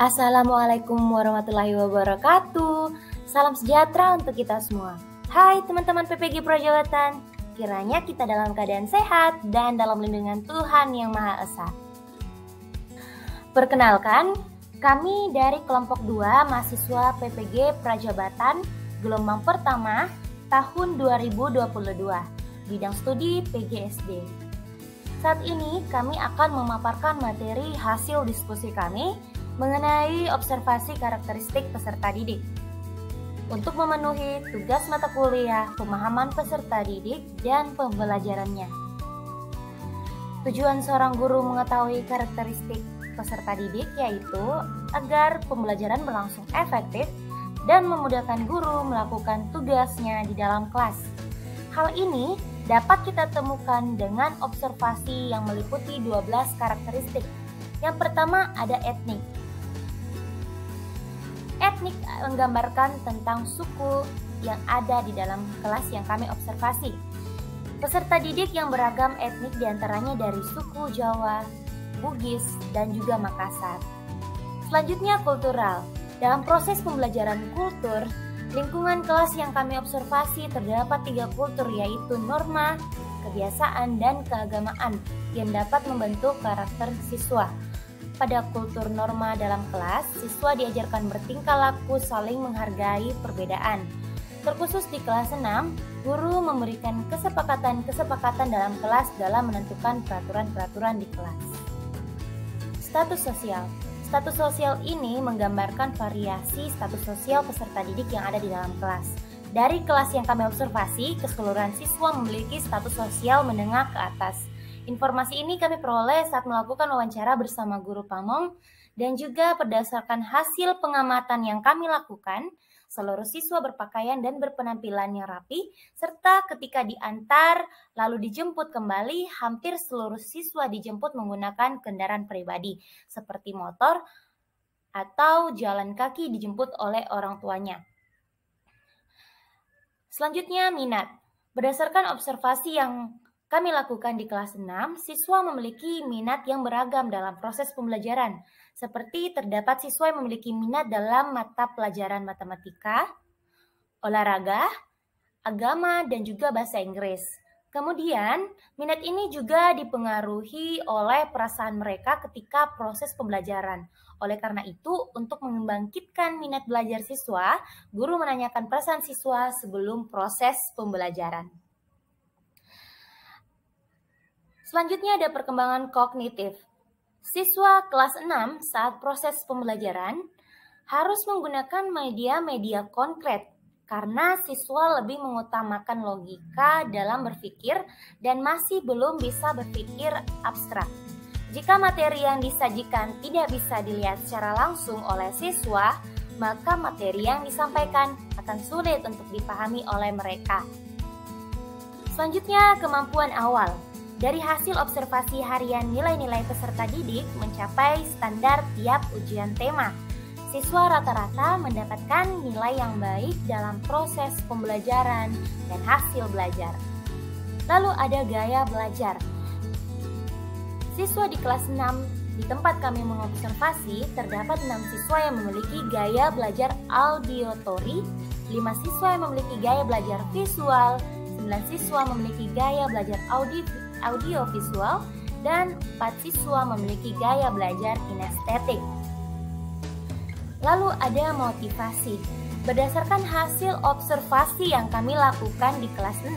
Assalamualaikum warahmatullahi wabarakatuh. Salam sejahtera untuk kita semua. Hai teman-teman PPG Prajawatan, kiranya kita dalam keadaan sehat dan dalam lindungan Tuhan Yang Maha Esa. Perkenalkan, kami dari kelompok 2 mahasiswa PPG Prajabatan gelombang pertama tahun 2022, bidang studi PGSD. Saat ini kami akan memaparkan materi hasil diskusi kami mengenai observasi karakteristik peserta didik. Untuk memenuhi tugas mata kuliah pemahaman peserta didik dan pembelajarannya. Tujuan seorang guru mengetahui karakteristik peserta didik yaitu agar pembelajaran berlangsung efektif dan memudahkan guru melakukan tugasnya di dalam kelas. Hal ini dapat kita temukan dengan observasi yang meliputi 12 karakteristik. Yang pertama ada etnik. Etnik menggambarkan tentang suku yang ada di dalam kelas yang kami observasi. Peserta didik yang beragam etnik diantaranya dari suku Jawa, Bugis, dan juga Makassar. Selanjutnya kultural. Dalam proses pembelajaran kultur, lingkungan kelas yang kami observasi terdapat 3 kultur yaitu norma, kebiasaan, dan keagamaan yang dapat membentuk karakter siswa. Pada kultur norma dalam kelas, siswa diajarkan bertingkah laku saling menghargai perbedaan. Terkhusus di kelas 6, guru memberikan kesepakatan dalam kelas dalam menentukan peraturan-peraturan di kelas. Status sosial. Status sosial ini menggambarkan variasi status sosial peserta didik yang ada di dalam kelas. Dari kelas yang kami observasi, keseluruhan siswa memiliki status sosial menengah ke atas. Informasi ini kami peroleh saat melakukan wawancara bersama guru pamong dan juga berdasarkan hasil pengamatan yang kami lakukan, seluruh siswa berpakaian dan berpenampilan yang rapi, serta ketika diantar lalu dijemput kembali, hampir seluruh siswa dijemput menggunakan kendaraan pribadi seperti motor atau jalan kaki dijemput oleh orang tuanya. Selanjutnya minat. Berdasarkan observasi yang kami lakukan di kelas 6, siswa memiliki minat yang beragam dalam proses pembelajaran. Seperti terdapat siswa yang memiliki minat dalam mata pelajaran matematika, olahraga, agama, dan juga bahasa Inggris. Kemudian, minat ini juga dipengaruhi oleh perasaan mereka ketika proses pembelajaran. Oleh karena itu, untuk membangkitkan minat belajar siswa, guru menanyakan perasaan siswa sebelum proses pembelajaran. Selanjutnya ada perkembangan kognitif. Siswa kelas 6 saat proses pembelajaran harus menggunakan media-media konkret karena siswa lebih mengutamakan logika dalam berpikir dan masih belum bisa berpikir abstrak. Jika materi yang disajikan tidak bisa dilihat secara langsung oleh siswa, maka materi yang disampaikan akan sulit untuk dipahami oleh mereka. Selanjutnya, kemampuan awal. Dari hasil observasi harian nilai-nilai peserta didik mencapai standar tiap ujian tema. Siswa rata-rata mendapatkan nilai yang baik dalam proses pembelajaran dan hasil belajar. Lalu ada gaya belajar. Siswa di kelas 6 di tempat kami mengobservasi terdapat 6 siswa yang memiliki gaya belajar auditory, 5 siswa yang memiliki gaya belajar visual, 9 siswa memiliki gaya belajar audiovisual, dan 4 siswa memiliki gaya belajar kinestetik. Lalu ada motivasi. Berdasarkan hasil observasi yang kami lakukan di kelas 6,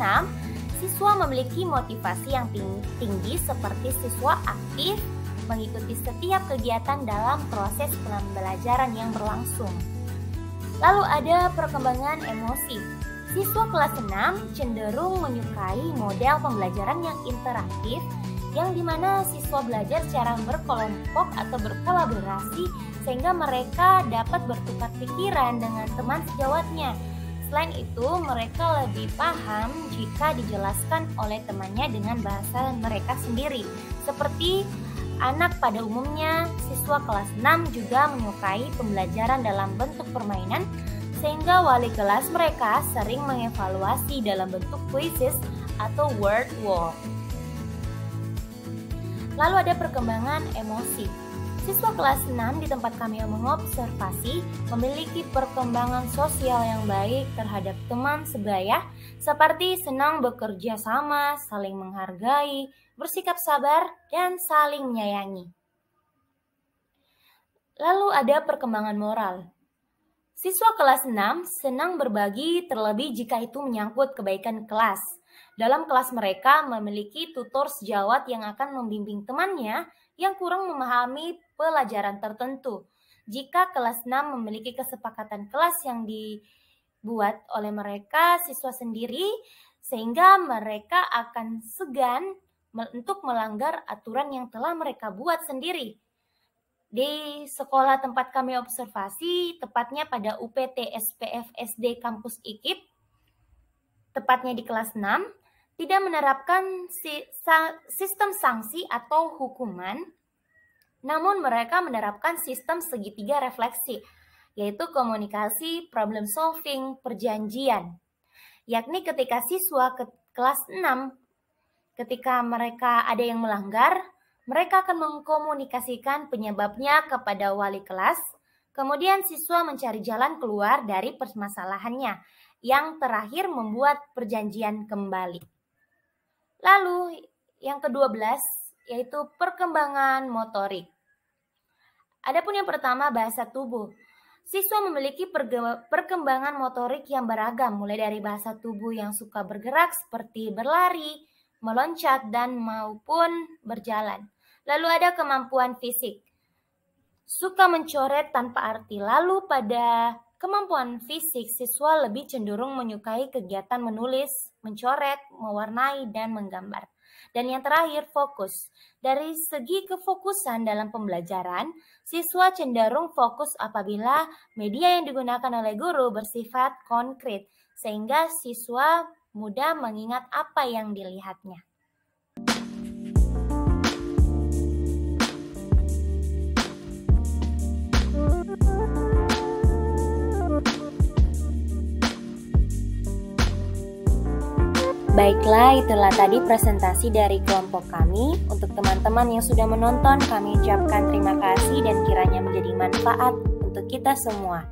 siswa memiliki motivasi yang tinggi seperti siswa aktif mengikuti setiap kegiatan dalam proses pembelajaran yang berlangsung. Lalu ada perkembangan emosi. Siswa kelas 6 cenderung menyukai model pembelajaran yang interaktif, yang dimana siswa belajar secara berkelompok atau berkolaborasi sehingga mereka dapat bertukar pikiran dengan teman sejawatnya. Selain itu, mereka lebih paham jika dijelaskan oleh temannya dengan bahasa mereka sendiri. Seperti anak pada umumnya, siswa kelas 6 juga menyukai pembelajaran dalam bentuk permainan, sehingga wali kelas mereka sering mengevaluasi dalam bentuk quizzes atau word wall. Lalu ada perkembangan emosi. Siswa kelas 6 di tempat kami mengobservasi memiliki perkembangan sosial yang baik terhadap teman sebaya, seperti senang bekerja sama, saling menghargai, bersikap sabar, dan saling menyayangi. Lalu ada perkembangan moral. Siswa kelas 6 senang berbagi, terlebih jika itu menyangkut kebaikan kelas. Dalam kelas mereka memiliki tutor sejawat yang akan membimbing temannya yang kurang memahami pelajaran tertentu. Jika kelas 6 memiliki kesepakatan kelas yang dibuat oleh mereka siswa sendiri, sehingga mereka akan segan untuk melanggar aturan yang telah mereka buat sendiri. Di sekolah tempat kami observasi, tepatnya pada UPT SPF SD Kampus IKIP, tepatnya di kelas 6, tidak menerapkan sistem sanksi atau hukuman, namun mereka menerapkan sistem segitiga refleksi, yaitu komunikasi, problem solving, perjanjian. Yakni ketika siswa ke kelas 6, ketika mereka ada yang melanggar, mereka akan mengkomunikasikan penyebabnya kepada wali kelas, kemudian siswa mencari jalan keluar dari permasalahannya, yang terakhir membuat perjanjian kembali. Lalu yang ke-12 yaitu perkembangan motorik. Adapun yang pertama, bahasa tubuh. Siswa memiliki perkembangan motorik yang beragam, mulai dari bahasa tubuh yang suka bergerak seperti berlari, meloncat, dan maupun berjalan. Lalu ada kemampuan fisik. Suka mencoret tanpa arti. Lalu pada kemampuan fisik, siswa lebih cenderung menyukai kegiatan menulis, mencoret, mewarnai, dan menggambar. Dan yang terakhir, fokus. Dari segi kefokusan dalam pembelajaran, siswa cenderung fokus apabila media yang digunakan oleh guru bersifat konkret, sehingga siswa mudah mengingat apa yang dilihatnya. Baiklah, itulah tadi presentasi dari kelompok kami. Untuk teman-teman yang sudah menonton, kami ucapkan terima kasih dan kiranya menjadi manfaat untuk kita semua.